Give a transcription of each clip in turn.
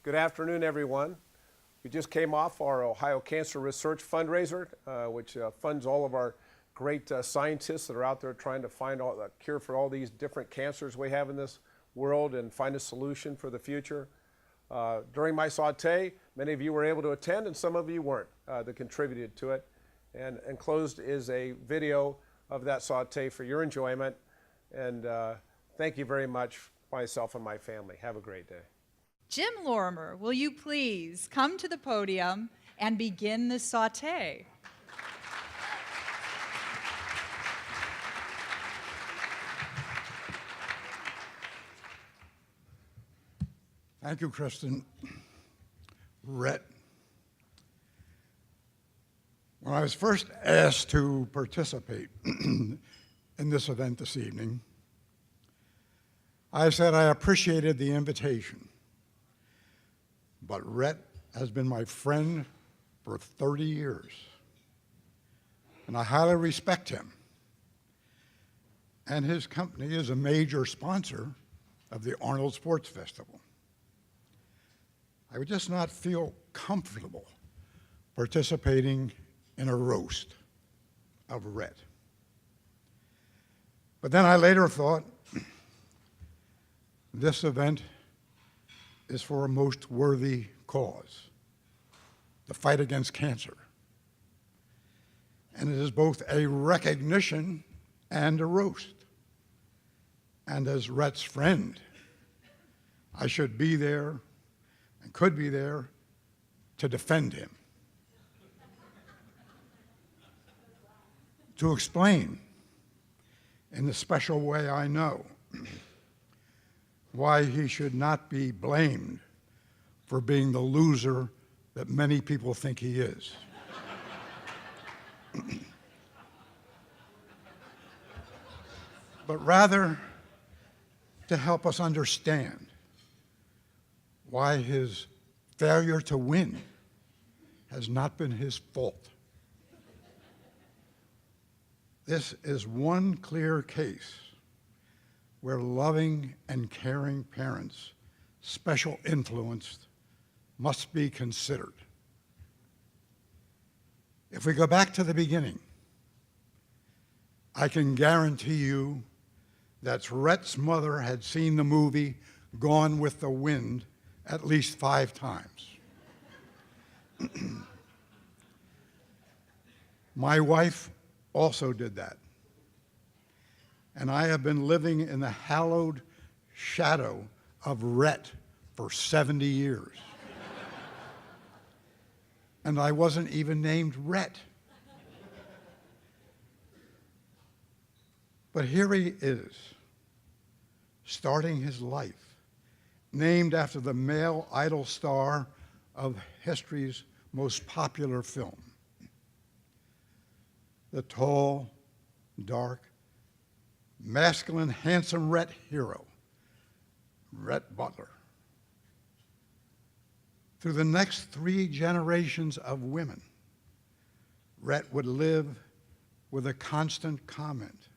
Good afternoon, everyone. We just came off our Ohio Cancer Research fundraiser, which funds all of our great scientists that are out there trying to find a cure for all these different cancers we have in this world and find a solution for the future. During my Saute, many of you were able to attend and some of you weren't that contributed to it. And enclosed is a video of that Saute for your enjoyment. And thank you very much, myself and my family. Have a great day. Jim Lorimer, will you please come to the podium and begin the Saute? Thank you, Kristen. Rhett. When I was first asked to participate in this event this evening, I said I appreciated the invitation, but Rhett has been my friend for 30 years, and I highly respect him. And his company is a major sponsor of the Arnold Sports Festival. I would just not feel comfortable participating in a roast of Rhett. But then I later thought, this event is for a most worthy cause, the fight against cancer. And it is both a recognition and a roast. And as Rhett's friend, I should be there and could be there to defend him, to explain in the special way I know why he should not be blamed for being the loser that many people think he is. But rather to help us understand why his failure to win has not been his fault. This is one clear case where loving and caring parents, special influenced, must be considered. If we go back to the beginning, I can guarantee you that Rhett's mother had seen the movie Gone with the Wind at least 5 times. My wife also did that. And I have been living in the hallowed shadow of Rhett for 70 years. And I wasn't even named Rhett. But here he is, starting his life, named after the male idol star of history's most popular film. The tall, dark, masculine, handsome Rhett hero, Rhett Butler. Through the next 3 generations of women, Rhett would live with a constant comment,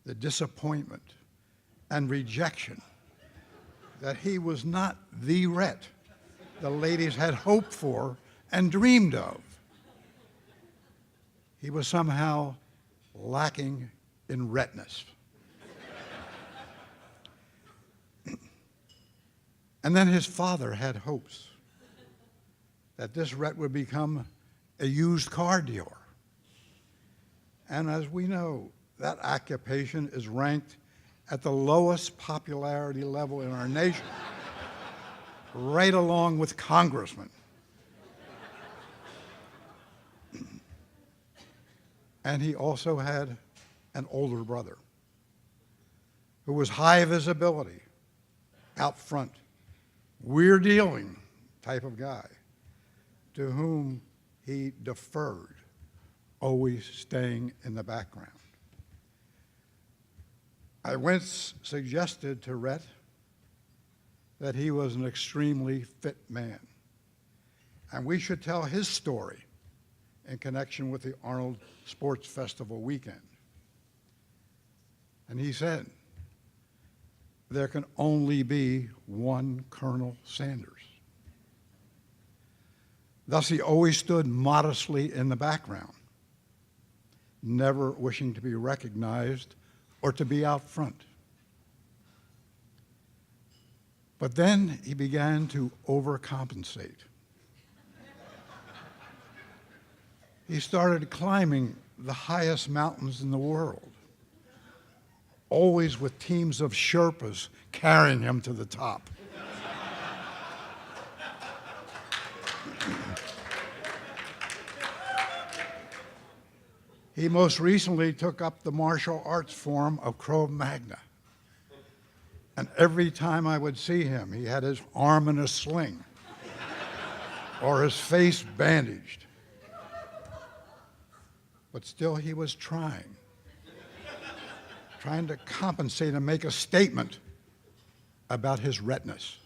the disappointment and rejection that he was not the Rhett the ladies had hoped for and dreamed of. He was somehow lacking in Rhettness. And then his father had hopes that this Rhett would become a used car dealer. And as we know, that occupation is ranked at the lowest popularity level in our nation, right along with congressmen. And he also had an older brother who was high visibility, out front, we're-dealing type of guy, to whom he deferred, always staying in the background. I once suggested to Rhett that he was an extremely fit man, and we should tell his story in connection with the Arnold Sports Festival weekend. And he said, there can only be one Colonel Sanders. Thus, he always stood modestly in the background, never wishing to be recognized or to be out front. But then he began to overcompensate. He started climbing the highest mountains in the world, always with teams of Sherpas carrying him to the top. He most recently took up the martial arts form of Krav Maga. And every time I would see him, he had his arm in a sling or his face bandaged. But still he was trying to compensate and make a statement about his Rhettness.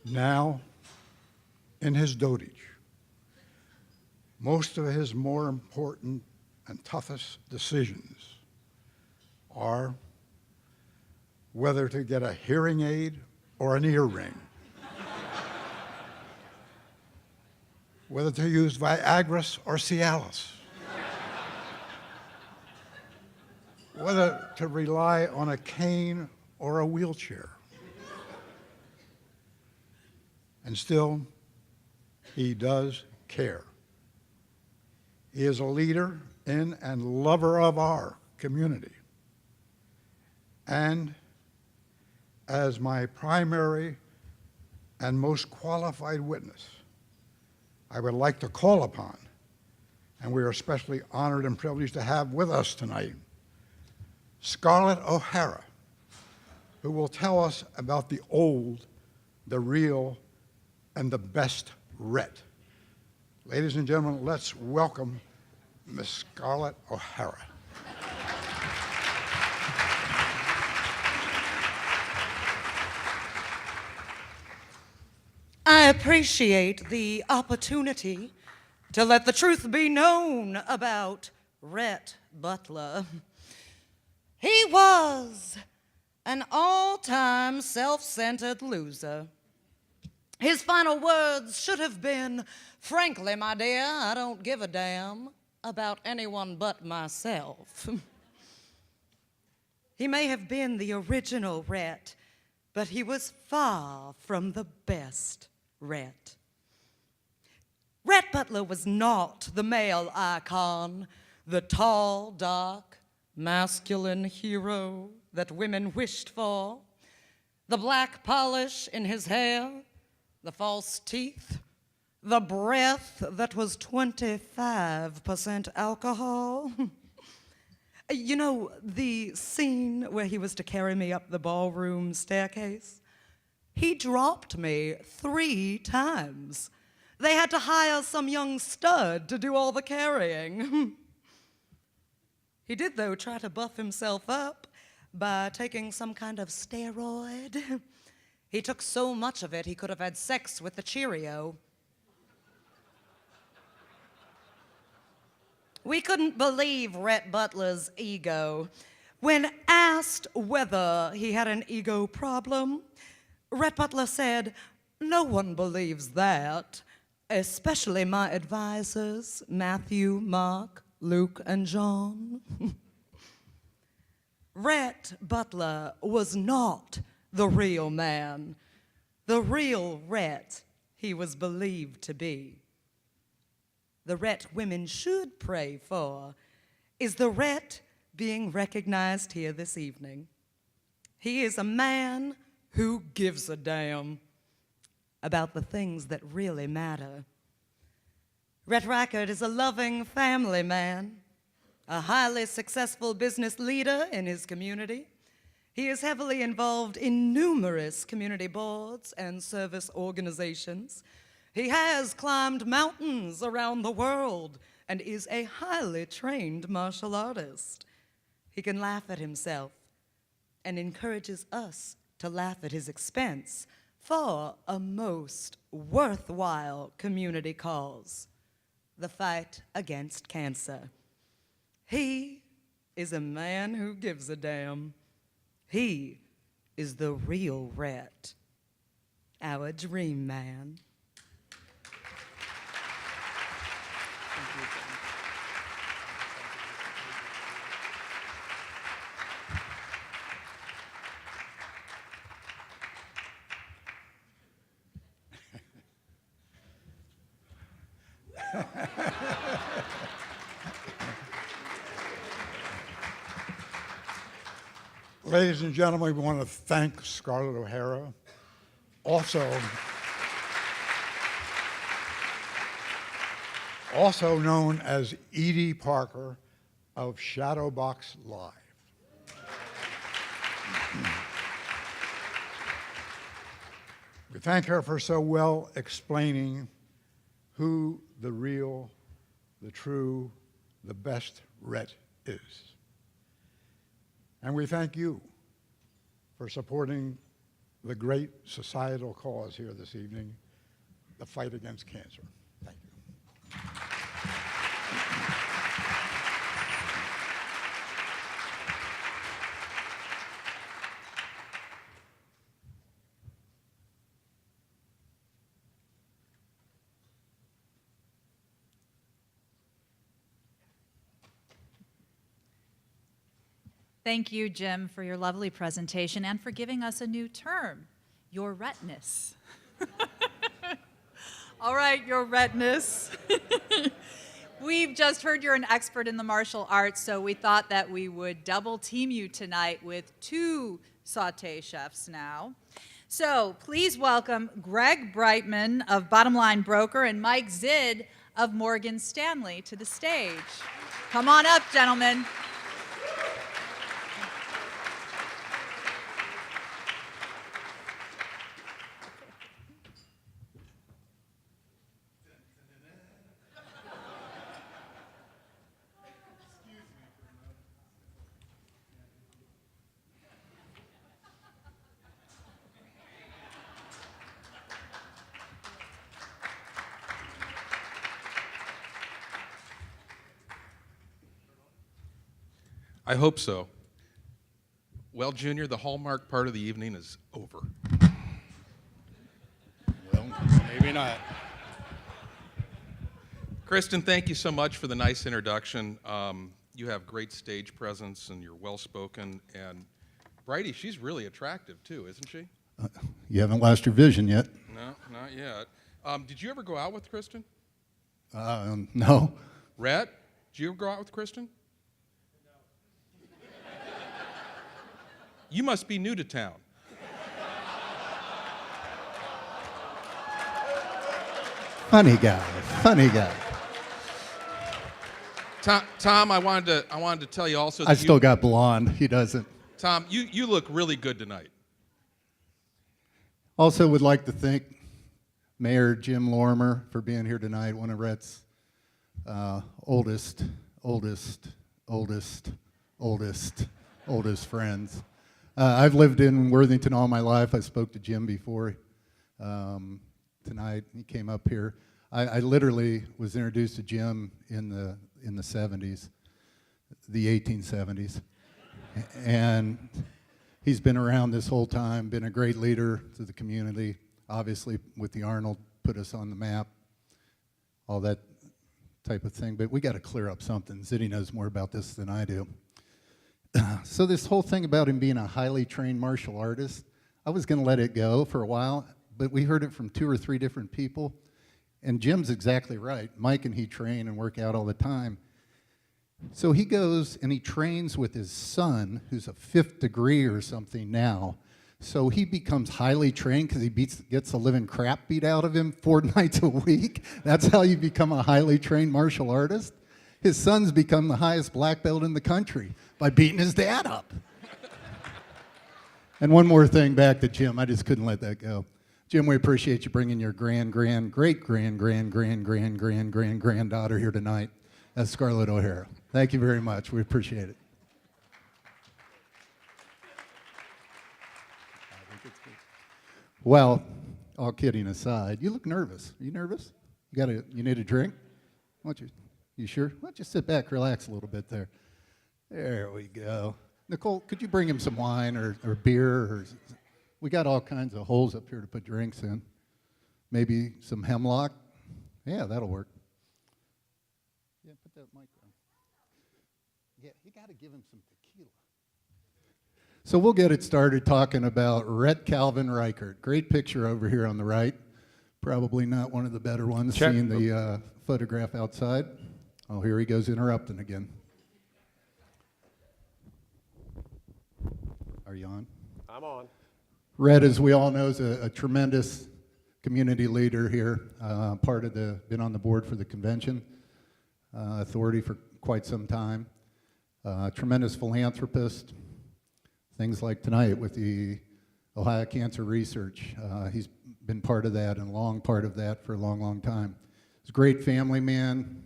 Now, in his dotage, most of his more important and toughest decisions are whether to get a hearing aid or an earring, whether to use Viagra or Cialis, whether to rely on a cane or a wheelchair. And still, he does care. He is a leader in and lover of our community. And as my primary and most qualified witness, I would like to call upon, and we are especially honored and privileged to have with us tonight, Scarlett O'Hara, who will tell us about the old, the real, and the best Rhett. Ladies and gentlemen, let's welcome Miss Scarlett O'Hara. I appreciate the opportunity to let the truth be known about Rhett Butler. He was an all-time self-centered loser. His final words should have been, "Frankly, my dear, I don't give a damn about anyone but myself." He may have been the original Rhett, but he was far from the best Rhett. Rhett Butler was not the male icon, the tall, dark, masculine hero that women wished for, the black polish in his hair, the false teeth, the breath that was 25% alcohol. You know, the scene where he was to carry me up the ballroom staircase, he dropped me 3 times. They had to hire some young stud to do all the carrying. He did, though, try to buff himself up by taking some kind of steroid. He took so much of it, he could have had sex with the Cheerio. We couldn't believe Rhett Butler's ego. When asked whether he had an ego problem, Rhett Butler said, "No one believes that, especially my advisors, Matthew, Mark, Luke, and John." Rhett Butler was not the real man, the real Rhett he was believed to be. The Rhett women should pray for is the Rhett being recognized here this evening. He is a man who gives a damn about the things that really matter. Rhett Ricart is a loving family man, a highly successful business leader in his community. He is heavily involved in numerous community boards and service organizations. He has climbed mountains around the world and is a highly trained martial artist. He can laugh at himself and encourages us to laugh at his expense for a most worthwhile community cause, the fight against cancer. He is a man who gives a damn. He is the real Rhett. our dream man. Ladies and gentlemen, we want to thank Scarlett O'Hara, also known as Edie Parker of Shadowbox Live. We thank her for so well explaining who the real, the true, the best Rhett is. And we thank you for supporting the great societal cause here this evening, the fight against cancer. Thank you. Thank you, Jim, for your lovely presentation and for giving us a new term, your Rhettness. All right, your Rhettness. We've just heard you're an expert in the martial arts, so we thought that we would double team you tonight with two Saute chefs now. So please welcome Greg Brightman of Bottom Line Broker and Mike Zid of Morgan Stanley to the stage. Come on up, gentlemen. I hope so. Well, Junior, the hallmark part of the evening is over. Well, maybe not. Kristen, thank you so much for the nice introduction. You have great stage presence and you're well-spoken. And Bridie, she's really attractive too, isn't she? You haven't lost your vision yet? No, not yet. Did you ever go out with Kristen? No. Rhett, did you ever go out with Kristen? You must be new to town. Funny guy, funny guy. Tom, I wanted to tell you also that I still got blonde. He doesn't. Tom, you look really good tonight. Also would like to thank Mayor Jim Lorimer for being here tonight, one of Rhett's oldest friends. I've lived in Worthington all my life. I spoke to Jim before tonight. He came up here. I literally was introduced to Jim in the 70s, the 1870s. And he's been around this whole time, been a great leader to the community. Obviously, with the Arnold, put us on the map, all that type of thing. But we got to clear up something. Ziddy knows more about this than I do. So this whole thing about him being a highly trained martial artist, I was going to let it go for a while, but we heard it from 2 or 3 different people. And Jim's exactly right. Mike and he train and work out all the time. So he goes and he trains with his son, who's a 5th degree or something now. So he becomes highly trained because he gets the living crap beat out of him 4 nights a week. That's how you become a highly trained martial artist. His son's become the highest black belt in the country by beating his dad up. And one more thing back to Jim. I just couldn't let that go. Jim, we appreciate you bringing your great-granddaughter here tonight. That's Scarlett O'Hara. Thank you very much. We appreciate it. Well, all kidding aside, you look nervous. Are you nervous? You need a drink? Why don't you sure? Why don't you sit back, relax a little bit there. There we go. Nicole, could you bring him some wine or beer or We got all kinds of holes up here to put drinks in. Maybe some hemlock. Yeah, that'll work. Yeah, put that mic on. Yeah, you got to give him some tequila. So we'll get it started talking about Rhett Calvin Ricart. Great picture over here on the right. Probably not one of the better ones, Check. seeing the photograph outside. Oh, here he goes interrupting again. Are you on? I'm on. Rhett, as we all know, is a tremendous community leader here, been on the board for the convention authority for quite some time. Tremendous philanthropist. Things like tonight with the Ohio Cancer Research. He's been part of that and a long part of that for a long, long time. He's a great family man,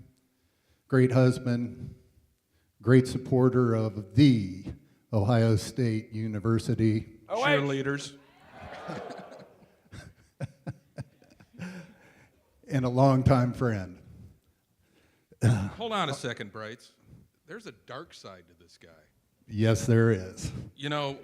great husband, great supporter of the Ohio State University. Cheerleaders. And a longtime friend. Hold on a second, Brights. There's a dark side to this guy. Yes, there is. You know,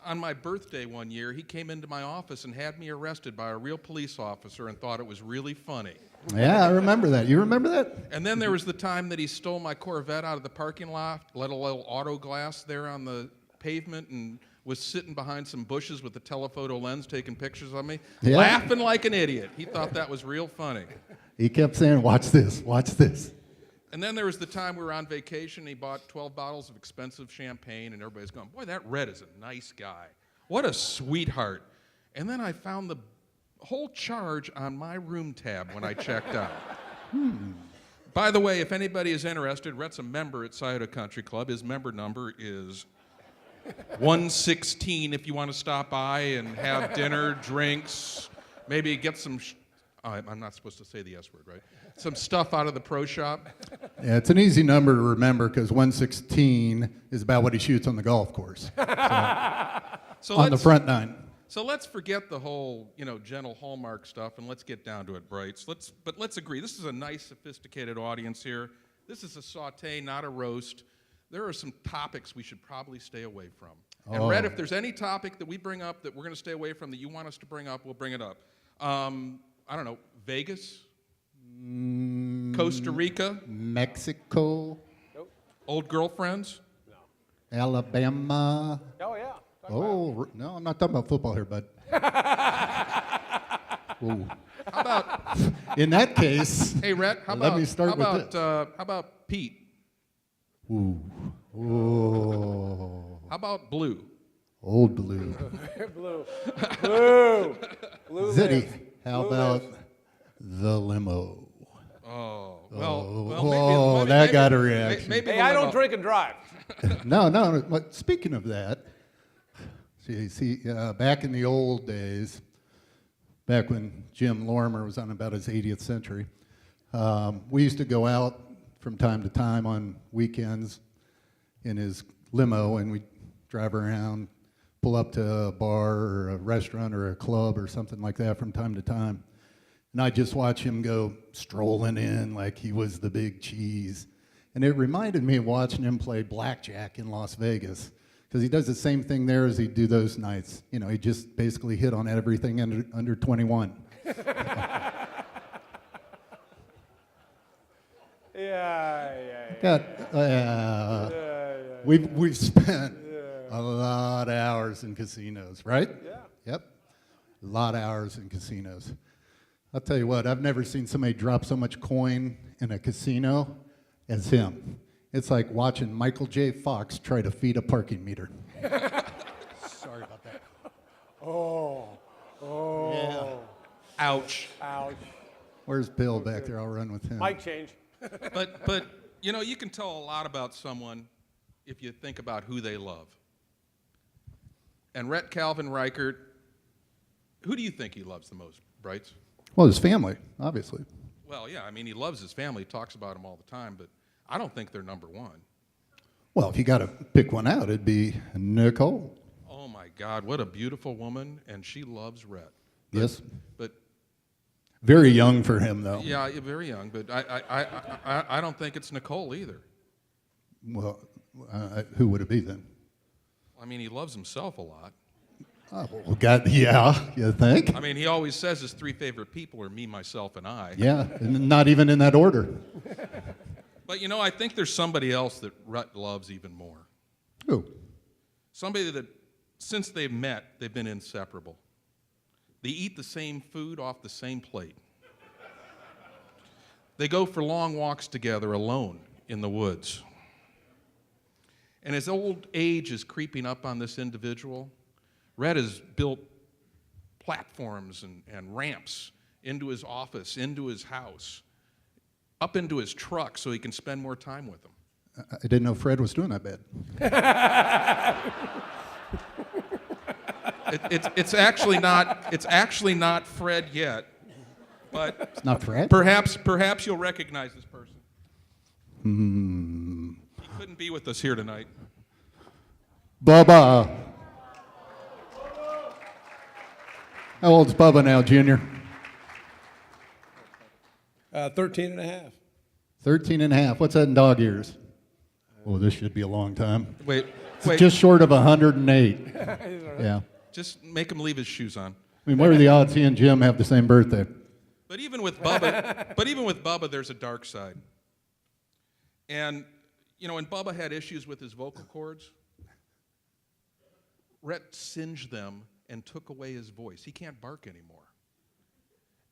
on my birthday one year, he came into my office and had me arrested by a real police officer and thought it was really funny. Yeah, I remember that. You remember that? And then there was the time that he stole my Corvette out of the parking lot, let a little auto glass there on the pavement, and was sitting behind some bushes with a telephoto lens taking pictures of me, Yeah. laughing like an idiot. He thought that was real funny. He kept saying, watch this, watch this. And then there was the time we were on vacation. He bought 12 bottles of expensive champagne, and everybody's going, boy, that Rhett is a nice guy. What a sweetheart. And then I found the whole charge on my room tab when I checked out. By the way, if anybody is interested, Rhett's a member at Saute Country Club. His member number is 116 if you want to stop by and have dinner, drinks, maybe get some... I'm not supposed to say the S word, right? Some stuff out of the pro shop. Yeah, it's an easy number to remember because 116 is about what he shoots on the golf course. So On the front nine. So let's forget the whole, gentle hallmark stuff, and let's get down to it, Brights. Let's agree. This is a nice, sophisticated audience here. This is a saute, not a roast. There are some topics we should probably stay away from. And Rhett, if there's any topic that we bring up that we're going to stay away from that you want us to bring up, we'll bring it up. I don't know, Vegas? Costa Rica? Mexico, Old girlfriends? Alabama. Oh, yeah. Oh, no, I'm not talking about football here, bud. Ooh. How about, In that case, hey, Rhett, Let me start with this. how about Pete? ooh, ooh, How about Blue? old blue. Blue. Blue. Blue Zitty, lives. how Blue about lives. the limo? Oh, Oh, that got a reaction. Maybe Hey, the I limo. don't drink and drive. No. But speaking of that, back in the old days, back when Jim Lorimer was on about his 80th century, we used to go out from time to time on weekends in his limo, and we'd drive around, pull up to a bar or a restaurant or a club or something like that from time to time. And I'd just watch him go strolling in like he was the big cheese. And it reminded me of watching him play blackjack in Las Vegas, because he does the same thing there as he'd do those nights. He just basically hit on everything under 21. Yeah. We've spent a lot of hours in casinos, right? Yeah. Yep. A lot of hours in casinos. I'll tell you what, I've never seen somebody drop so much coin in a casino as him. It's like watching Michael J. Fox try to feed a parking meter. Sorry about that. Oh. Yeah. Ouch. Ouch. Where's Bill back there? I'll run with him. Mic change. But you can tell a lot about someone if you think about who they love. And Rhett Calvin Ricart, who do you think he loves the most, Brights? Well, his family, obviously. Well, yeah, I mean, he loves his family, talks about them all the time, but I don't think they're number one. Well, if you got to pick one out, it'd be Nicole. Oh, my God, what a beautiful woman, and she loves Rhett. Yes. But, Very young for him, though. yeah, very young, but I don't think it's Nicole either. Well, who would it be then? I mean, he loves himself a lot. Oh, well, God, yeah, you think? I mean, he always says his three favorite people are me, myself, and I. Yeah, and not even in that order. But you know, I think there's somebody else that Rhett loves even more. Who? Somebody that, since they've met, they've been inseparable. They eat the same food off the same plate. They go for long walks together alone in the woods. And as old age is creeping up on this individual, Rhett has built platforms and ramps into his office, into his house, up into his truck so he can spend more time with them. I didn't know Fred was doing that bad. It's actually not Fred yet, but It's not Fred? perhaps you'll recognize this person. He couldn't be with us here tonight. Bubba. How old's Bubba now, Junior? 13 and a half. 13 and a half. What's that in dog years? Oh, this should be a long time. Wait, Just short of 108. Yeah. just make him leave his shoes on. I mean, what are the odds he and Jim have the same birthday? But even with Bubba, there's a dark side. And you know, when Bubba had issues with his vocal cords, Rhett singed them and took away his voice. He can't bark anymore.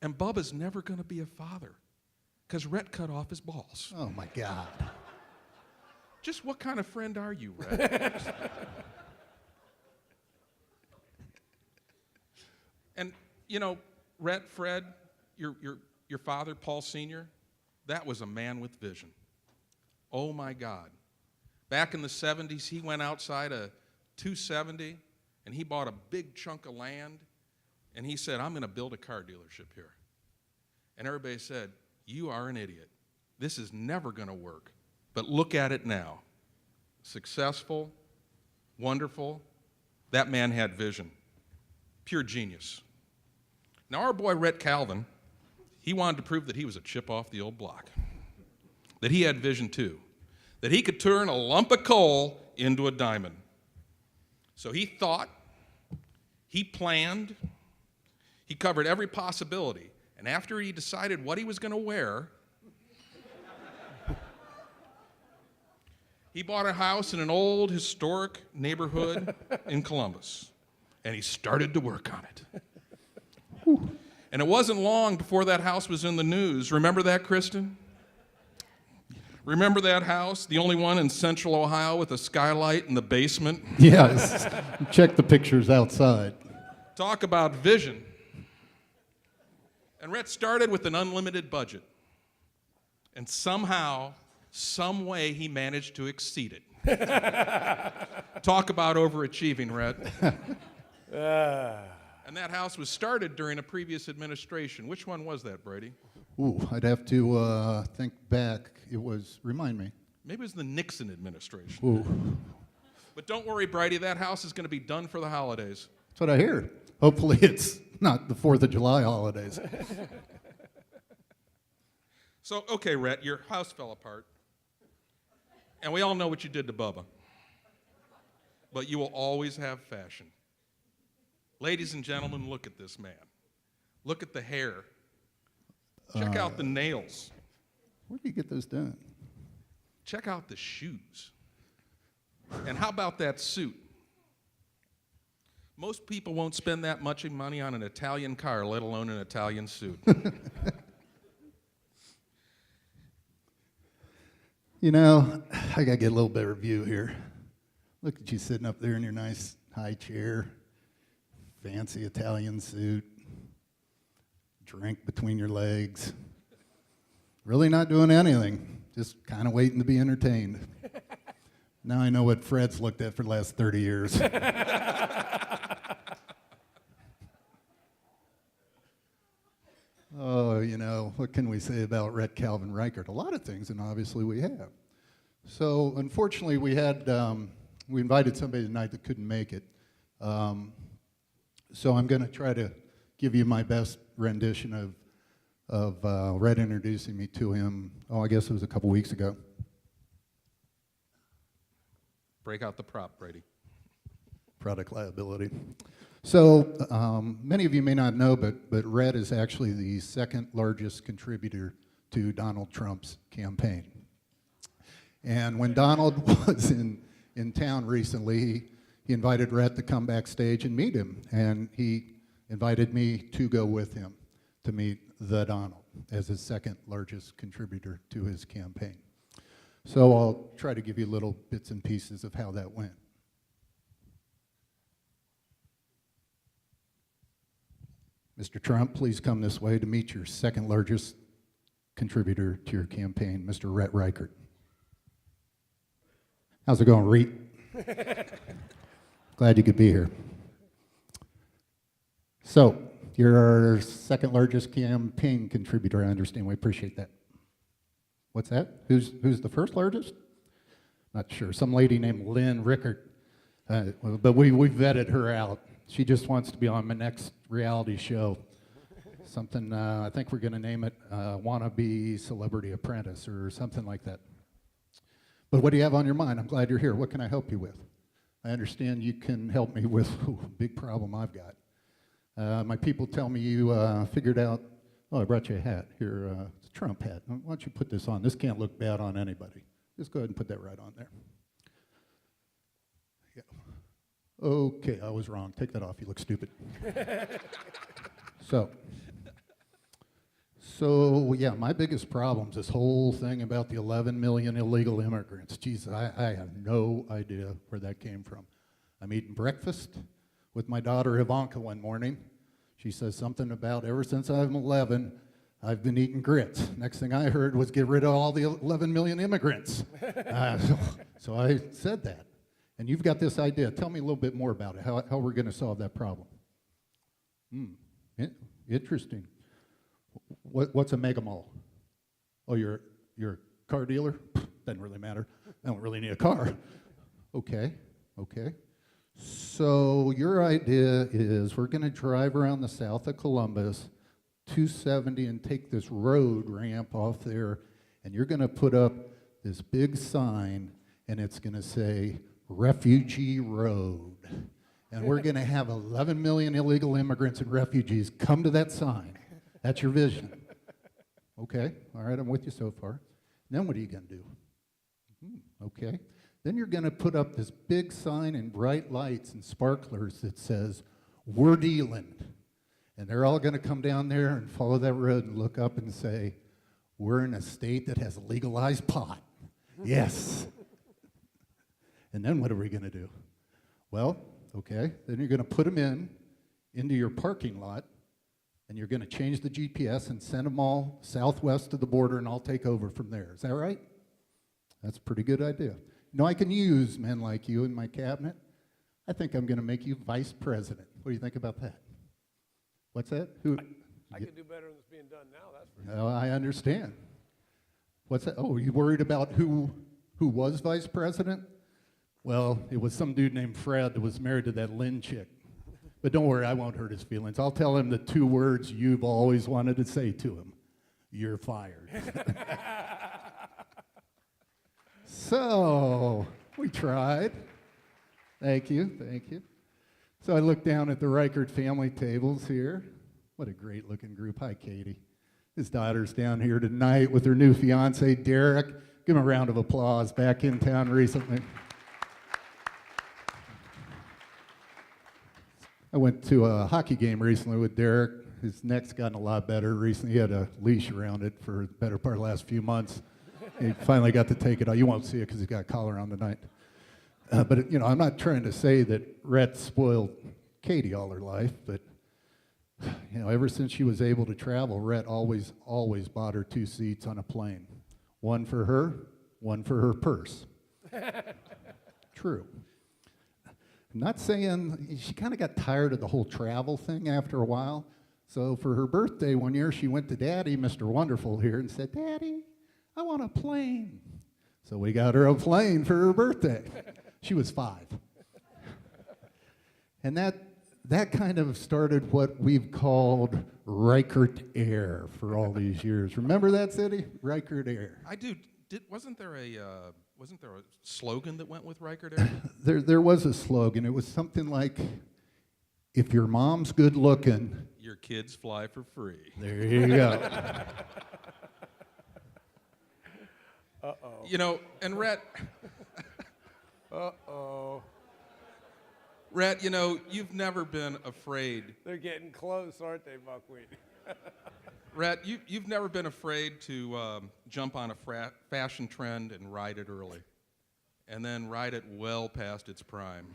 And Bubba's never going to be a father because Rhett cut off his balls. Oh, my God. Just what kind of friend are you, Rhett? And you know, Rhett, Fred, your father, Paul Sr., that was a man with vision. Oh my God. Back in the 70s, he went outside a 270 and he bought a big chunk of land and he said, I'm going to build a car dealership here. And everybody said, you are an idiot. This is never going to work. But look at it now. Successful, wonderful. That man had vision. Pure genius. Now our boy Rhett Calvin, he wanted to prove that he was a chip off the old block. That he had vision too. That he could turn a lump of coal into a diamond. So he thought, he planned, he covered every possibility. And after he decided what he was going to wear, he bought a house in an old historic neighborhood in Columbus. And he started to work on it. And it wasn't long before that house was in the news. Remember that, Kristen? Remember that house, the only one in central Ohio with a skylight in the basement? Yes. Check the pictures outside. Talk about vision. And Rhett started with an unlimited budget. And somehow, some way, he managed to exceed it. Talk about overachieving, Rhett. And that house was started during a previous administration. Which one was that, Brady? Ooh, I'd have to think back. It was, remind me. Maybe it was the Nixon administration. Ooh, But don't worry, Brady, that house is going to be done for the holidays. that's what I hear. Hopefully it's not the 4th of July holidays. So, okay, Rhett, your house fell apart. And we all know what you did to Bubba. But you will always have fashion. Ladies and gentlemen, look at this man. Look at the hair. Check out the nails. Where do you get those done? Check out the shoes. And how about that suit? Most people won't spend that much money on an Italian car, let alone an Italian suit. You know, I got to get a little better view here. Look at you sitting up there in your nice high chair, fancy Italian suit, drink between your legs. Really not doing anything, just kind of waiting to be entertained. Now I know what Fred's looked at for the last 30 years. Oh, you know, what can we say about Rhett Calvin Ricart? A lot of things, and obviously we have. So unfortunately, we invited somebody tonight that couldn't make it. So I'm going to try to give you my best rendition of Rhett introducing me to him. Oh, I guess it was a couple weeks ago. Break out the prop, Brady. Product liability. So many of you may not know, but Rhett is actually the second largest contributor to Donald Trump's campaign. And when Donald was in town recently, he invited Rhett to come backstage and meet him. And he invited me to go with him to meet the Donald as his second largest contributor to his campaign. So I'll try to give you little bits and pieces of how that went. Mr. Trump, please come this way to meet your second largest contributor to your campaign, Mr. Rhett Ricart. How's it going, Rhett? Glad you could be here. So, you're our second largest campaign contributor, I understand. We appreciate that. What's that? Who's the first largest? Not sure. Some lady named Lynn Ricart. But we vetted her out. She just wants to be on my next reality show. Something, I think we're going to name it Wannabe Celebrity Apprentice or something like that. But what do you have on your mind? I'm glad you're here. What can I help you with? I understand you can help me with a big problem I've got. My people tell me you figured out, oh, I brought you a hat. Here, it's a Trump hat. Why don't you put this on? This can't look bad on anybody. Just go ahead and put that right on there. Yeah. Okay, I was wrong. Take that off. You look stupid. So yeah, my biggest problem is this whole thing about the 11 million illegal immigrants. Jeez, I have no idea where that came from. I'm eating breakfast with my daughter Ivanka one morning. She says something about ever since I'm 11, I've been eating grits. Next thing I heard was get rid of all the 11 million immigrants. So I said that. And you've got this idea. Tell me a little bit more about it, how we're going to solve that problem. Interesting. What's a mega mall? Oh, you're a car dealer? Doesn't really matter. I don't really need a car. Okay. So your idea is we're going to drive around the south of Columbus, 270, and take this road ramp off there, and you're going to put up this big sign, and it's going to say, Refugee Road. And we're going to have 11 million illegal immigrants and refugees come to that sign. That's your vision. Okay, all right, I'm with you so far. Then what are you going to do? Okay. Then you're going to put up this big sign in bright lights and sparklers that says, we're dealing. And they're all going to come down there and follow that road and look up and say, we're in a state that has legalized pot. Yes. And then what are we going to do? Well, okay, then you're going to put them into your parking lot, and you're going to change the GPS and send them all southwest of the border, and I'll take over from there. Is that right? That's a pretty good idea. You know, I can use men like you in my cabinet. I think I'm going to make you vice president. What do you think about that? What's that? I can do better than it's being done now, that's for sure. Oh, I understand. What's that? Oh, are you worried about who was vice president? Well, it was some dude named Fred that was married to that Lynn chick. But don't worry, I won't hurt his feelings. I'll tell him the 2 words you've always wanted to say to him. You're fired. So, we tried. Thank you. So I looked down at the Ricart family tables here. What a great looking group. Hi, Katie. His daughter's down here tonight with her new fiance, Derek. Give him a round of applause. Back in town recently. I went to a hockey game recently with Derek. His neck's gotten a lot better recently. He had a leash around it for the better part of the last few months. He finally got to take it off. You won't see it because he's got a collar on tonight. But, you know, I'm not trying to say that Rhett spoiled Katie all her life, but, you know, ever since she was able to travel, Rhett always bought her 2 seats on a plane. One for her purse. True. I'm not saying, she kind of got tired of the whole travel thing after a while. So for her birthday one year, she went to Daddy, Mr. Wonderful here, and said, Daddy, I want a plane. So we got her a plane for her birthday. She was 5. And that kind of started what we've called Ricart Air for all these years. Remember that city? Ricart Air. I do. Wasn't there a slogan that went with Ricart Air? There was a slogan. It was something like, If your mom's good looking, Your kids fly for free. there you go. You know, and Rhett, Rhett, you know, you've never been afraid. They're getting close, aren't they, Buckwheat? Rhett, you've never been afraid to jump on a fashion trend and ride it early, and then ride it well past its prime.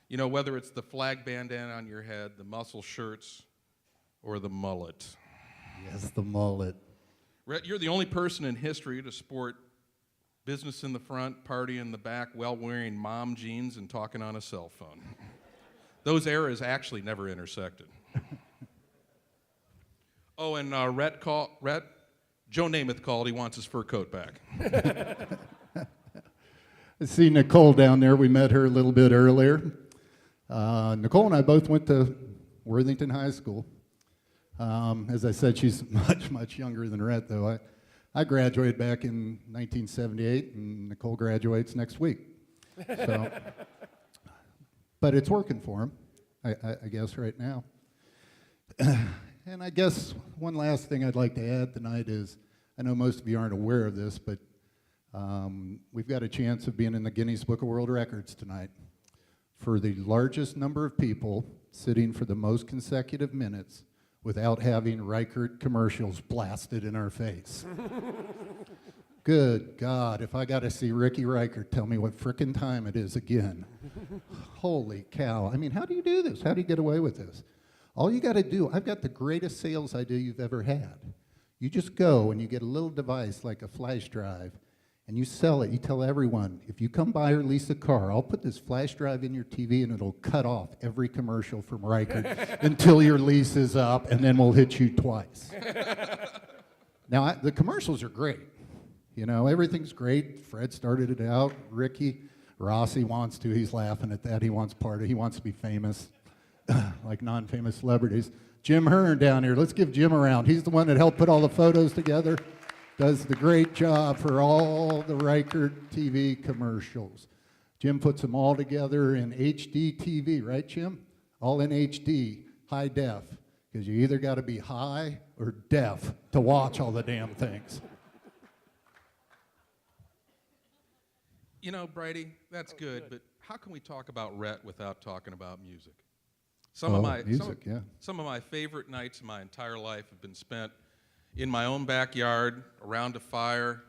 You know, whether it's the flag bandana on your head, the muscle shirts, or the mullet. Yes, the mullet. Rhett, you're the only person in history to sport business in the front, party in the back, while wearing mom jeans and talking on a cell phone. Those eras actually never intersected. Oh, and Rhett, Joe Namath called. He wants his fur coat back. I see Nicole down there. We met her a little bit earlier. Nicole and I both went to Worthington High School. As I said, she's much, much younger than Rhett, though. I graduated back in 1978, and Nicole graduates next week. So, but it's working for him, I guess, right now. And I guess one last thing I'd like to add tonight is, I know most of you aren't aware of this, but we've got a chance of being in the Guinness Book of World Records tonight for the largest number of people sitting for the most consecutive minutes without having Ricart commercials blasted in our face. Good God, if I got to see Ricky Ricart tell me what frickin' time it is again. Holy cow. I mean, how do you do this? How do you get away with this? All you got to do, I've got the greatest sales idea you've ever had. You just go and you get a little device like a flash drive, and you sell it. You tell everyone, if you come by or lease a car, I'll put this flash drive in your TV and it'll cut off every commercial from Ricart until your lease is up, and then we'll hit you twice. Now, the commercials are great. You know, everything's great. Fred started it out. Ricky, Rossi wants to. He's laughing at that. He wants to be famous, like non-famous celebrities. Jim Hearn down here. Let's give Jim a round. He's the one that helped put all the photos together. Does the great job for all the Ricart TV commercials. Jim puts them all together in HD TV, right, Jim? All in HD, high def, because you either got to be high or deaf to watch all the damn things. You know, Brady, that's good, but how can we talk about Rhett without talking about music? Some of my favorite nights of my entire life have been spent in my own backyard, around a fire,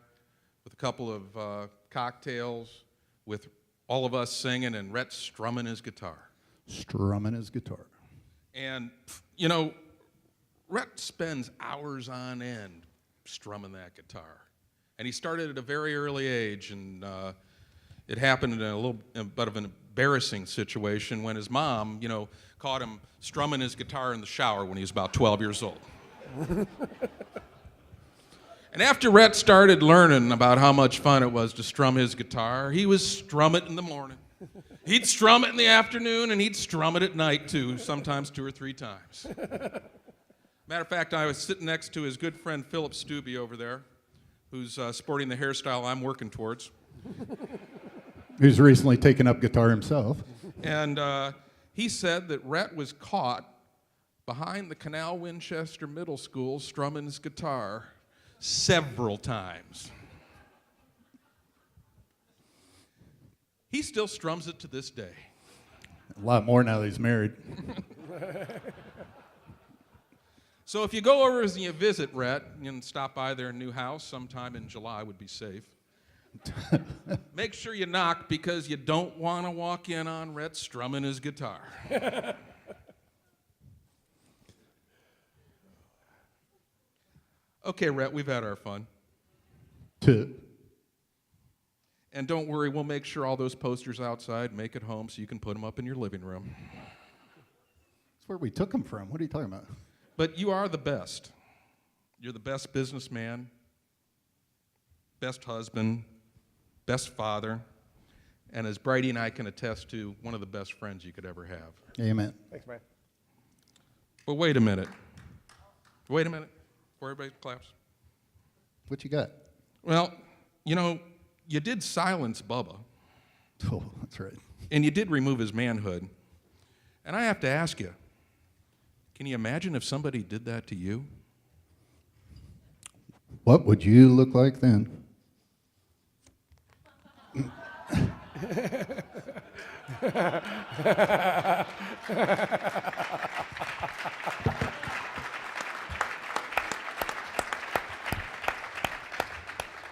with a couple of cocktails, with all of us singing and Rhett strumming his guitar. Strumming his guitar. And, you know, Rhett spends hours on end strumming that guitar. And he started at a very early age, and it happened in a little bit of an embarrassing situation when his mom, you know, caught him strumming his guitar in the shower when he was about 12 years old. And after Rhett started learning about how much fun it was to strum his guitar, he would strum it in the morning. He'd strum it in the afternoon, and he'd strum it at night, too, sometimes 2 or 3 times. Matter of fact, I was sitting next to his good friend Philip Stubbe over there, who's sporting the hairstyle I'm working towards. Who's recently taken up guitar himself. And he said that Rhett was caught behind the Canal Winchester Middle School strumming his guitar several times. He still strums it to this day. A lot more now that he's married. So if you go over and you visit Rhett and stop by their new house sometime in July would be safe. Make sure you knock, because you don't want to walk in on Rhett strumming his guitar. Okay, Rhett, we've had our fun. And don't worry, we'll make sure all those posters outside make it home so you can put them up in your living room. That's where we took them from. What are you talking about? But you are the best. You're the best businessman, best husband, best father, and as Brady and I can attest to, one of the best friends you could ever have. Amen. Thanks, man. But wait a minute. Wait a minute before everybody claps. What you got? Well, you know, you did silence Bubba, Oh, that's right. and you did remove his manhood. And I have to ask you, can you imagine if somebody did that to you? What would you look like then?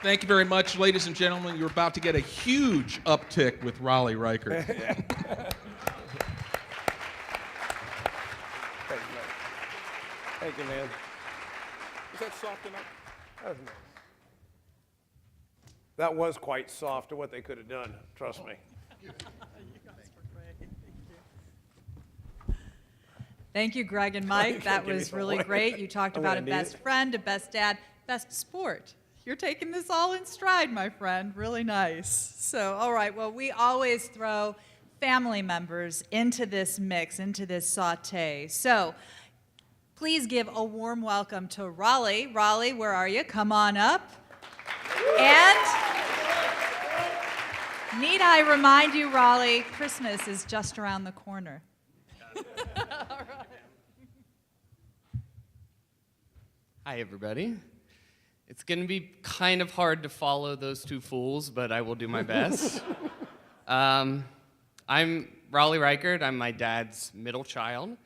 Thank you very much, ladies and gentlemen. You're about to get a huge uptick with Raleigh Ricart. Thank you, man. Thank you, man. Is that soft enough? That was nice. That was quite soft to what they could have done, trust me. Thank you, Greg and Mike. That was really great. You talked I'm about gonna a need best it. friend, a best dad, best sport. You're taking this all in stride, my friend. Really nice. So, all right, well, we always throw family members into this mix, into this saute. So, please give a warm welcome to Raleigh. Raleigh, where are you? Come on up. And need I remind you, Raleigh, Christmas is just around the corner. Hi, everybody. It's going to be kind of hard to follow those two fools, but I will do my best. I'm Raleigh Ricart. I'm my dad's middle child.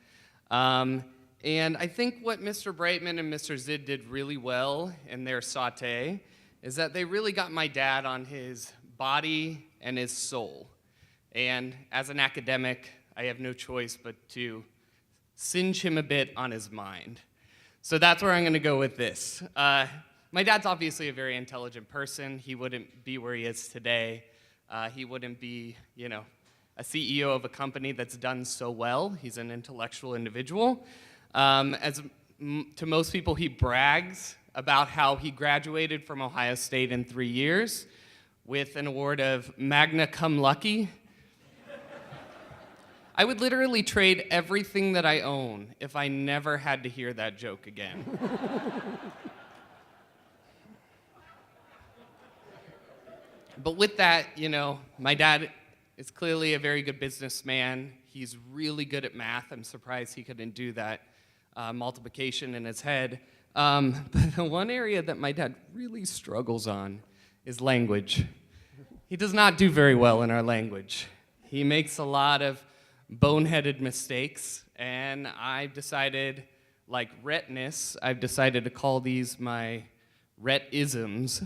And I think what Mr. Brightman and Mr. Zid did really well in their saute is that they really got my dad on his body and his soul. And as an academic, I have no choice but to singe him a bit on his mind. So that's where I'm going to go with this. My dad's obviously a very intelligent person. He wouldn't be where he is today. He wouldn't be, a CEO of a company that's done so well. He's an intellectual individual. To most people, he brags about how he graduated from Ohio State in 3 years with an award of magna cum laude. I would literally trade everything that I own if I never had to hear that joke again. But with that, my dad is clearly a very good businessman. He's really good at math. I'm surprised he couldn't do that multiplication in his head. But the one area that my dad really struggles on is language. He does not do very well in our language. He makes a lot of boneheaded mistakes, and I've decided, like Rhettness, I've decided to call these my Rhett-isms.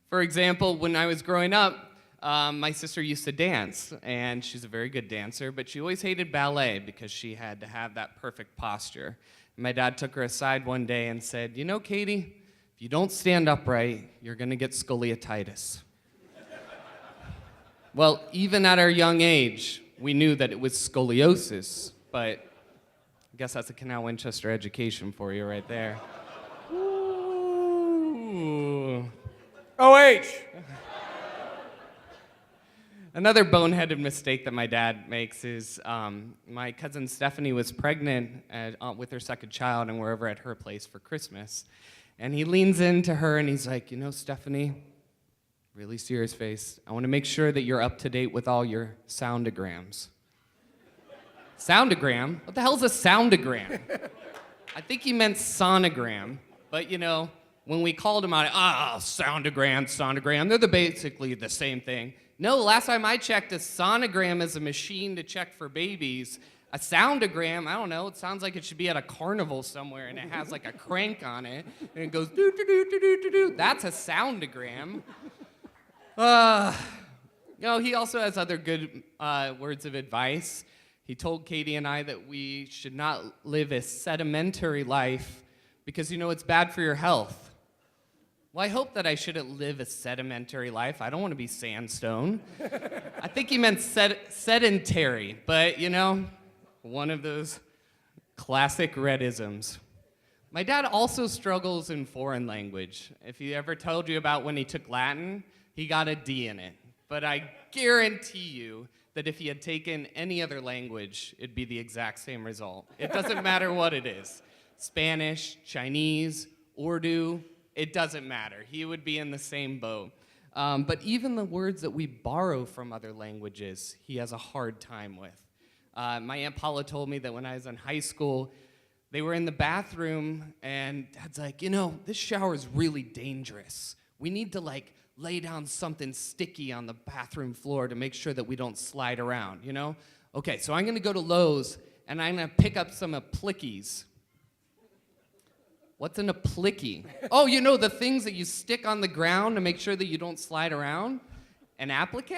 For example, when I was growing up, my sister used to dance, and she's a very good dancer, but she always hated ballet because she had to have that perfect posture. And my dad took her aside one day and said, Katie, if you don't stand upright, you're gonna get scoliotitis. Well, even at our young age, we knew that it was scoliosis, but I guess that's a Canal Winchester education for you right there. Ooh. OH! Another boneheaded mistake that my dad makes is my cousin Stephanie was pregnant with her second child, and we're over at her place for Christmas. And he leans into her and he's like, Stephanie, really serious face, I want to make sure that you're up to date with all your soundagrams. Soundagram? What the hell's a soundagram? I think he meant sonogram, but when we called him on it, sonogram, they're basically the same thing. No, last time I checked, a sonogram is a machine to check for babies. A soundagram, I don't know, it sounds like it should be at a carnival somewhere, and it has like a crank on it, and it goes doo-doo-doo-doo-doo-doo. That's a soundagram. He also has other good words of advice. He told Katie and I that we should not live a sedimentary life because, it's bad for your health. Well, I hope that I shouldn't live a sedimentary life. I don't want to be sandstone. I think he meant sedentary, but, one of those classic Rhett-isms. My dad also struggles in foreign language. If he ever told you about when he took Latin, he got a D in it. But I guarantee you that if he had taken any other language, it'd be the exact same result. It doesn't matter what it is. Spanish, Chinese, Urdu, it doesn't matter. He would be in the same boat. But even the words that we borrow from other languages, he has a hard time with. My Aunt Paula told me that when I was in high school, they were in the bathroom, and Dad's like, you know, this shower is really dangerous. We need to, like, lay down something sticky on the bathroom floor to make sure that we don't slide around, you know? Okay, so I'm gonna go to Lowe's, and I'm gonna pick up some appliques. What's an applique? Oh, you know, the things that you stick on the ground to make sure that you don't slide around? An applique?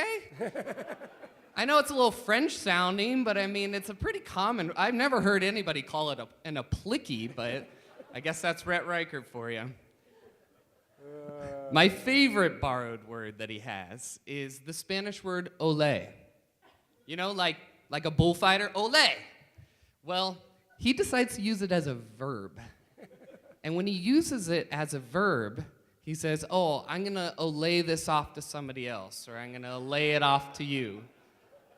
I know it's a little French sounding, but I mean, it's a pretty common, I've never heard anybody call it an applique, but I guess that's Rhett Ricart for you. My favorite borrowed word that he has is the Spanish word ole. You know, like a bullfighter, ole. Well, he decides to use it as a verb. And when he uses it as a verb, he says, oh, I'm gonna ole this off to somebody else, or I'm gonna lay it off to you.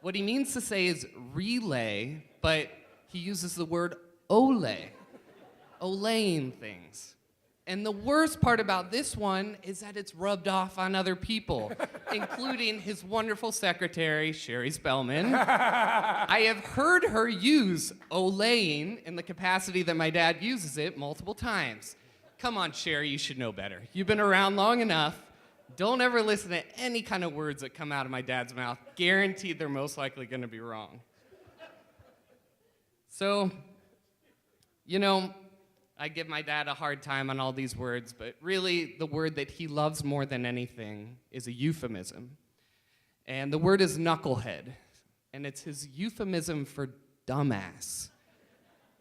What he means to say is relay, but he uses the word ole, olaying things. And the worst part about this one is that it's rubbed off on other people, including his wonderful secretary, Sherry Spellman. I have heard her use olaying in the capacity that my dad uses it multiple times. Come on, Sherry, you should know better. You've been around long enough. Don't ever listen to any kind of words that come out of my dad's mouth. Guaranteed they're most likely going to be wrong. So, you know, I give my dad a hard time on all these words, but really the word that he loves more than anything is a euphemism. And the word is knucklehead, and it's his euphemism for dumbass.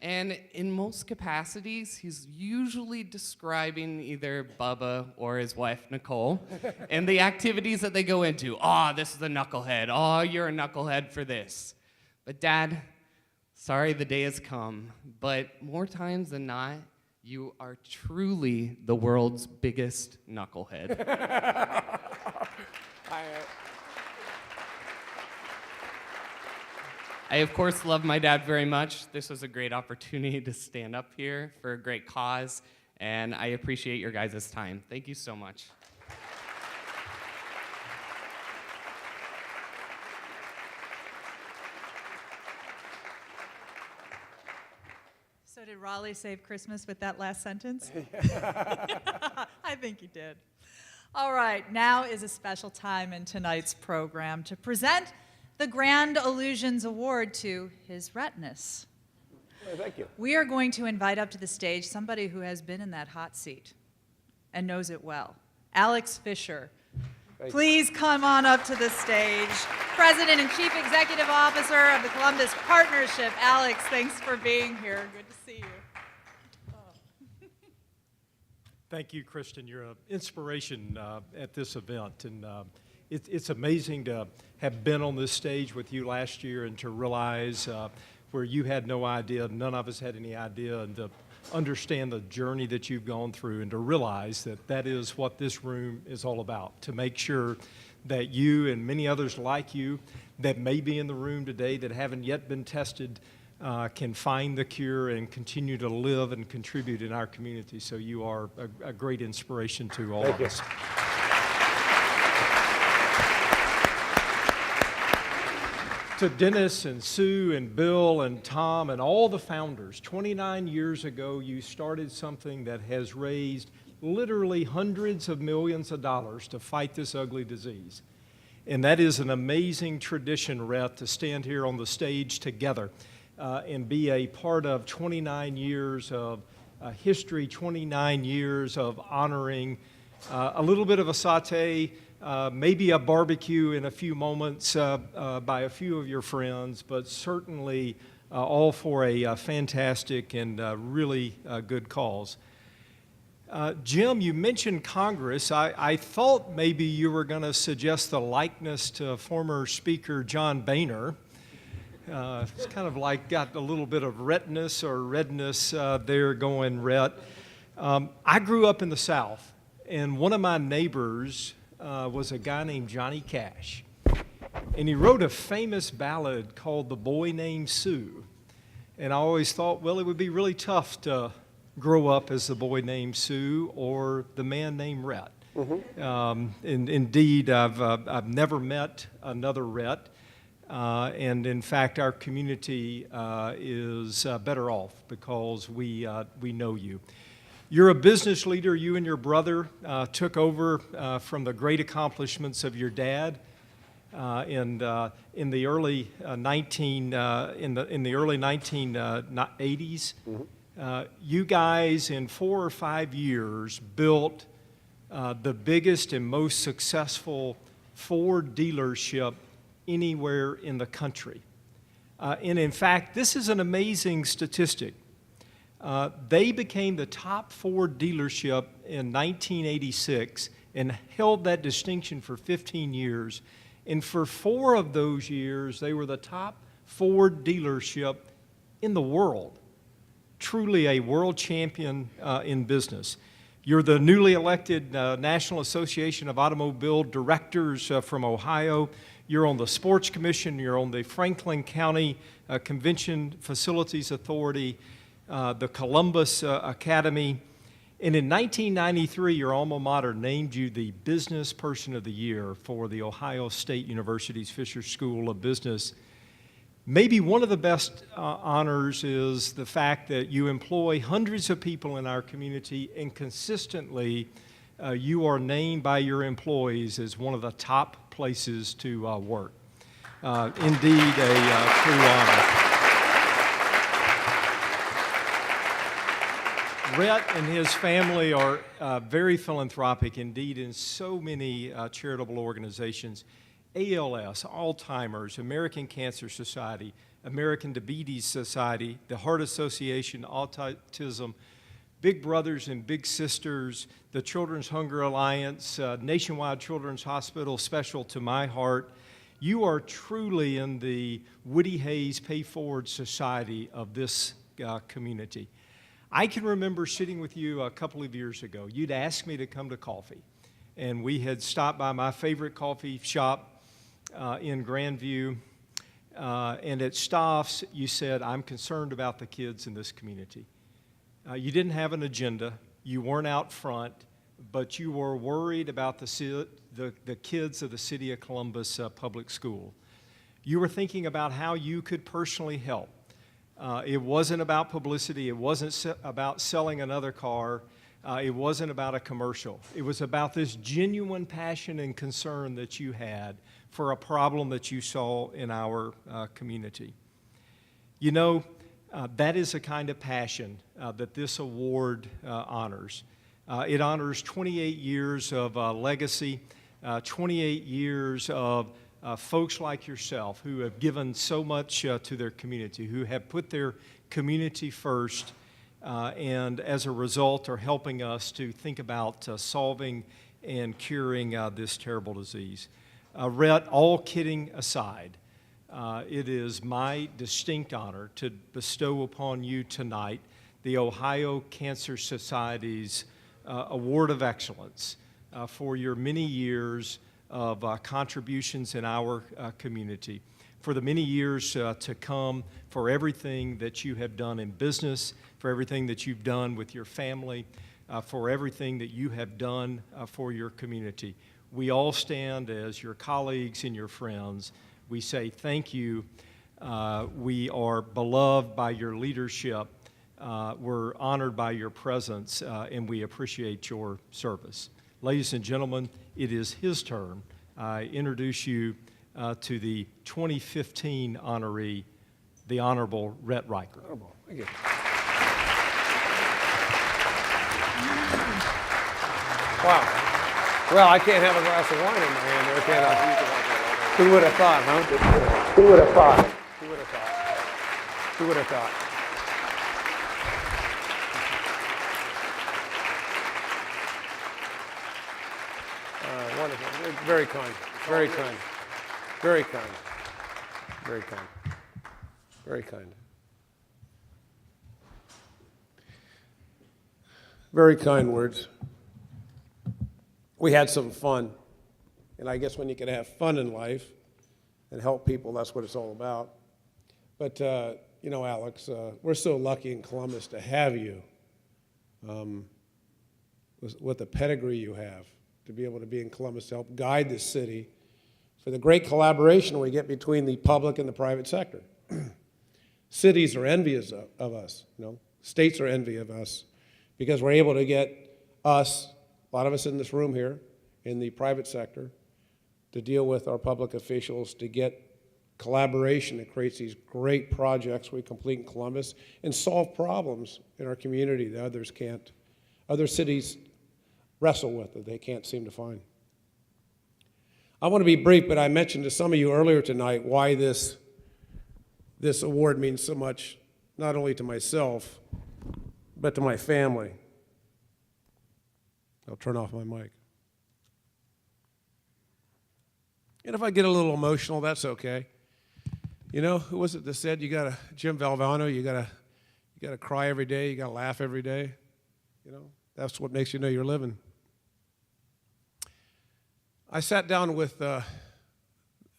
And in most capacities, he's usually describing either Bubba or his wife, Nicole, and the activities that they go into. Oh, this is a knucklehead. Oh, you're a knucklehead for this. But Dad, sorry the day has come, but more times than not, you are truly the world's biggest knucklehead. I, of course, love my dad very much. This was a great opportunity to stand up here for a great cause, and I appreciate your guys' time. Thank you so much. So did Raleigh save Christmas with that last sentence? I think he did. All right, now is a special time in tonight's program to present the Grand Illusions Award to His Rhettness. Thank you. We are going to invite up to the stage somebody who has been in that hot seat and knows it well. Alex Fisher. Please come on up to the stage. President and Chief Executive Officer of the Columbus Partnership. Alex, thanks for being here. Good to see you. Thank you, Kristen. You're an inspiration at this event. And it's amazing to have been on this stage with you last year and to realize where you had no idea, none of us had any idea, and to understand the journey that you've gone through and to realize that that is what this room is all about, to make sure that you and many others like you that may be in the room today that haven't yet been tested can find the cure and continue to live and contribute in our community. So you are a great inspiration to all of us. To Dennis and Sue and Bill and Tom and all the founders, 29 years ago you started something that has raised literally hundreds of millions of dollars to fight this ugly disease. And that is an amazing tradition, Rhett, to stand here on the stage together and be a part of 29 years of history, 29 years of honoring a little bit of a Saute, maybe a barbecue in a few moments by a few of your friends, but certainly all for a fantastic and really good cause. Jim, you mentioned Congress. I thought maybe you were going to suggest the likeness to former Speaker John Boehner. It's kind of like got a little bit of Rhettness or redness there going, Rhett. I grew up in the South, and one of my neighbors was a guy named Johnny Cash. And he wrote a famous ballad called The Boy Named Sue. And I always thought, well, it would be really tough to grow up as the boy named Sue or the man named Rhett. Indeed, I've never met another Rhett. And in fact, our community is better off because we know you. You're a business leader. You and your brother took over from the great accomplishments of your dad in the early 1980s. You guys, in 4 or 5 years, built the biggest and most successful Ford dealership anywhere in the country. And in fact, this is an amazing statistic. They became the top Ford dealership in 1986 and held that distinction for 15 years. And for 4 of those years, they were the top Ford dealership in the world. Truly a world champion in business. You're the newly elected National Association of Automobile Directors from Ohio. You're on the Sports Commission. You're on the Franklin County Convention Facilities Authority, the Columbus Academy. And in 1993, your alma mater named you the Business Person of the Year for the Ohio State University's Fisher School of Business. Maybe one of the best honors is the fact that you employ hundreds of people in our community, and consistently you are named by your employees as one of the top places to work. Indeed, a true honor. Rhett and his family are very philanthropic indeed in so many charitable organizations. ALS, Alzheimer's, American Cancer Society, American Diabetes Society, the Heart Association, Autism, Big Brothers and Big Sisters, the Children's Hunger Alliance, Nationwide Children's Hospital, special to my heart. You are truly in the Woody Hayes Pay Forward Society of this community. I can remember sitting with you a couple of years ago. You'd asked me to come to coffee, and we had stopped by my favorite coffee shop in Grandview, and at Stoff's, you said, I'm concerned about the kids in this community. You didn't have an agenda. You weren't out front, but you were worried about the kids of the City of Columbus Public School. You were thinking about how you could personally help. It wasn't about publicity. It wasn't about selling another car. It wasn't about a commercial. It was about this genuine passion and concern that you had for a problem that you saw in our community. You know, that is a kind of passion that this award honors. It honors 28 years of legacy, 28 years of folks like yourself who have given so much to their community, who have put their community first, and as a result are helping us to think about solving and curing this terrible disease. Rhett, all kidding aside, it is my distinct honor to bestow upon you tonight the Ohio Cancer Society's Award of Excellence for your many years of contributions in our community, for the many years to come, for everything that you have done in business, for everything that you've done with your family, for everything that you have done for your community. We all stand as your colleagues and your friends. We say thank you. We are beloved by your leadership. We're honored by your presence, and we appreciate your service. Ladies and gentlemen, it is his turn. I introduce you to the 2015 honoree, the Honorable Rhett Ricart. Honorable. Thank you. Wow. Well, I can't have a glass of wine in my hand there, can I? Who would have thought, huh? Who would have thought? Who would have thought? Who would have thought? Wonderful. Very kind. Very kind. Very kind. Very kind. Very kind. Very kind words. We had some fun, and I guess when you can have fun in life and help people, that's what it's all about. But, you know, Alex, we're so lucky in Columbus to have you with the pedigree you have. to be able to be in Columbus to help guide the city for the great collaboration we get between the public and the private sector. Cities are envious of us, you know. States are envious of us because we're able to get us, a lot of us in this room here, in the private sector, to deal with our public officials to get collaboration that creates these great projects we complete in Columbus and solve problems in our community that others can't, other cities wrestle with that they can't seem to find. I want to be brief, but I mentioned to some of you earlier tonight why this award means so much, not only to myself, but to my family. I'll turn off my mic. And if I get a little emotional, that's okay. You know, who was it that said Jim Valvano, you gotta cry every day, you gotta laugh every day? You know, that's what makes you know you're living. I sat down with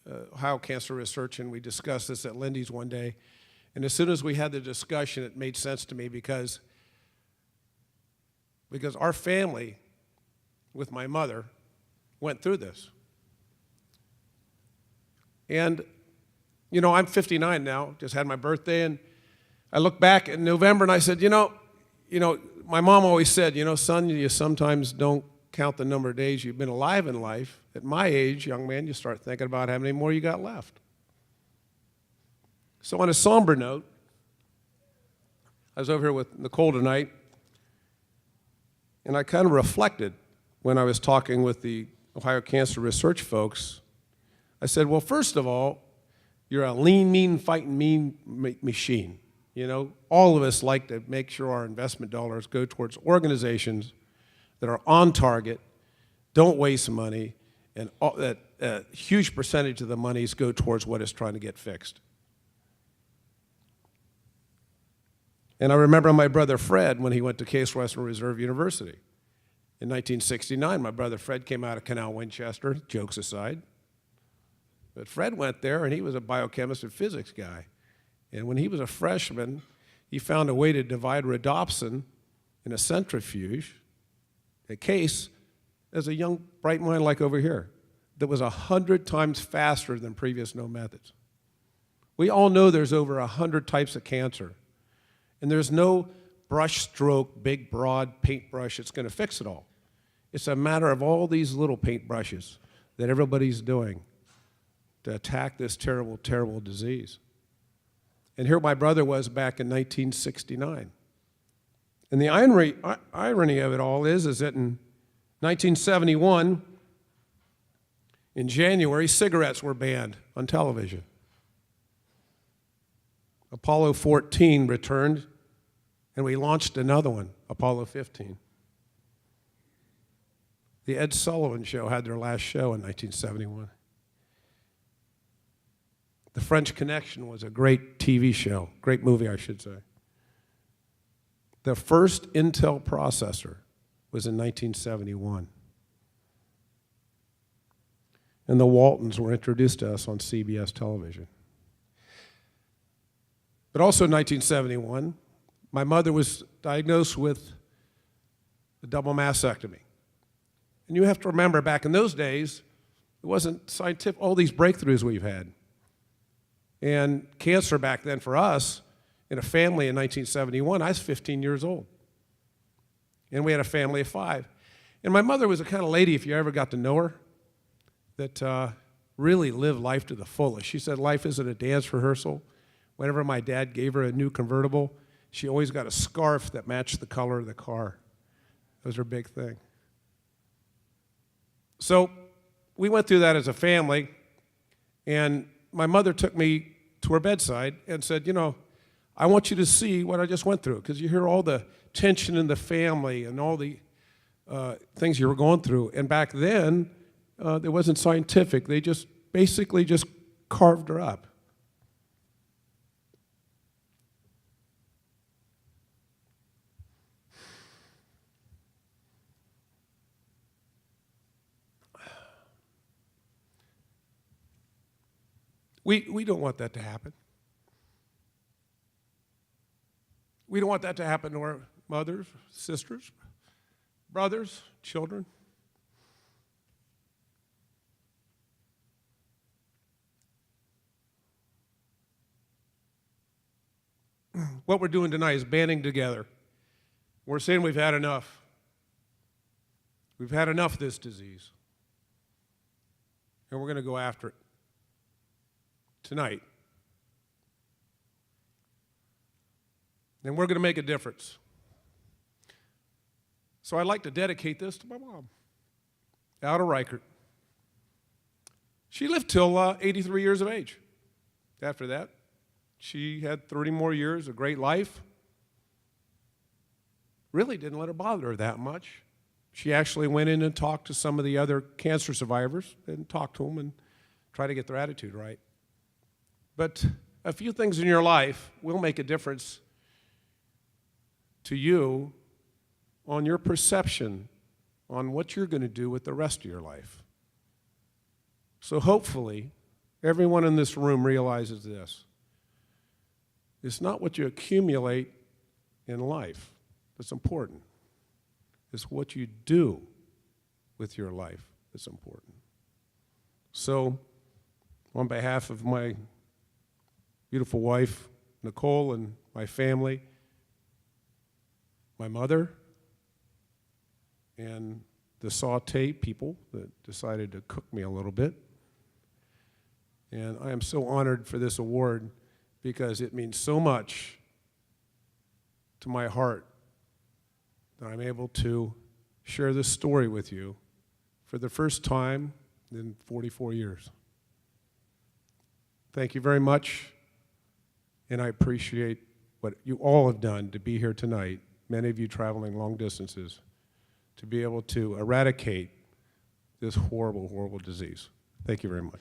Ohio Cancer Research, and we discussed this at Lindy's one day. And as soon as we had the discussion, it made sense to me because our family, with my mother, went through this. And, you know, I'm 59 now, just had my birthday, and I look back in November and I said, you know, my mom always said, you know, son, you sometimes don't count the number of days you've been alive in life. At my age, young man, you start thinking about how many more you got left. So on a somber note, I was over here with Nicole tonight, and I kind of reflected when I was talking with the Ohio Cancer Research folks. I said, well, first of all, you're a lean, mean, fighting, mean machine. You know, all of us like to make sure our investment dollars go towards organizations that are on target, don't waste money, and that a huge percentage of the monies go towards what is trying to get fixed. And I remember my brother Fred when he went to Case Western Reserve University. In 1969, my brother Fred came out of Canal Winchester, jokes aside. But Fred went there, and he was a biochemist and physics guy. And when he was a freshman, he found a way to divide rhodopsin in a centrifuge, a Case, as a young, bright mind like over here, that was 100 times faster than previous known methods. We all know there's over 100 types of cancer, and there's no brush stroke, big, broad paintbrush that's going to fix it all. It's a matter of all these little paintbrushes that everybody's doing to attack this terrible, terrible disease. And here my brother was back in 1969. And the irony of it all is that in 1971, in January, cigarettes were banned on television. Apollo 14 returned, and we launched another one, Apollo 15. The Ed Sullivan Show had their last show in 1971. The French Connection was a great TV show, great movie, I should say. The first Intel processor was in 1971. And the Waltons were introduced to us on CBS television. But also in 1971, my mother was diagnosed with a double mastectomy. And you have to remember, back in those days, it wasn't scientific, all these breakthroughs we've had. And cancer back then for us, in a family in 1971, I was 15 years old. And we had a family of 5. And my mother was the kind of lady, if you ever got to know her, that really lived life to the fullest. She said life isn't a dance rehearsal. Whenever my dad gave her a new convertible, she always got a scarf that matched the color of the car. That was her big thing. So we went through that as a family, and my mother took me to her bedside and said, you know, I want you to see what I just went through, because you hear all the tension in the family and all the things you were going through. And back then, it wasn't scientific. They just basically just carved her up. We don't want that to happen. We don't want that to happen to our mothers, sisters, brothers, children. what we're doing tonight is banding together. We're saying we've had enough. We've had enough of this disease. And we're going to go after it tonight. And we're going to make a difference. So I'd like to dedicate this to my mom, out of Ricart. She lived till 83 years of age. After that, she had 30 more years of great life. Really didn't let it bother her that much. She actually went in and talked to some of the other cancer survivors and talked to them and tried to get their attitude right. But a few things in your life will make a difference to you on your perception on what you're going to do with the rest of your life. So hopefully, everyone in this room realizes this. It's not what you accumulate in life that's important. It's what you do with your life that's important. So, on behalf of my beautiful wife, Nicole, and my family, my mother, and the Saute people that decided to cook me a little bit. And I am so honored for this award because it means so much to my heart that I'm able to share this story with you for the first time in 44 years. Thank you very much, and I appreciate what you all have done to be here tonight, many of you traveling long distances, to be able to eradicate this horrible, horrible disease. Thank you very much.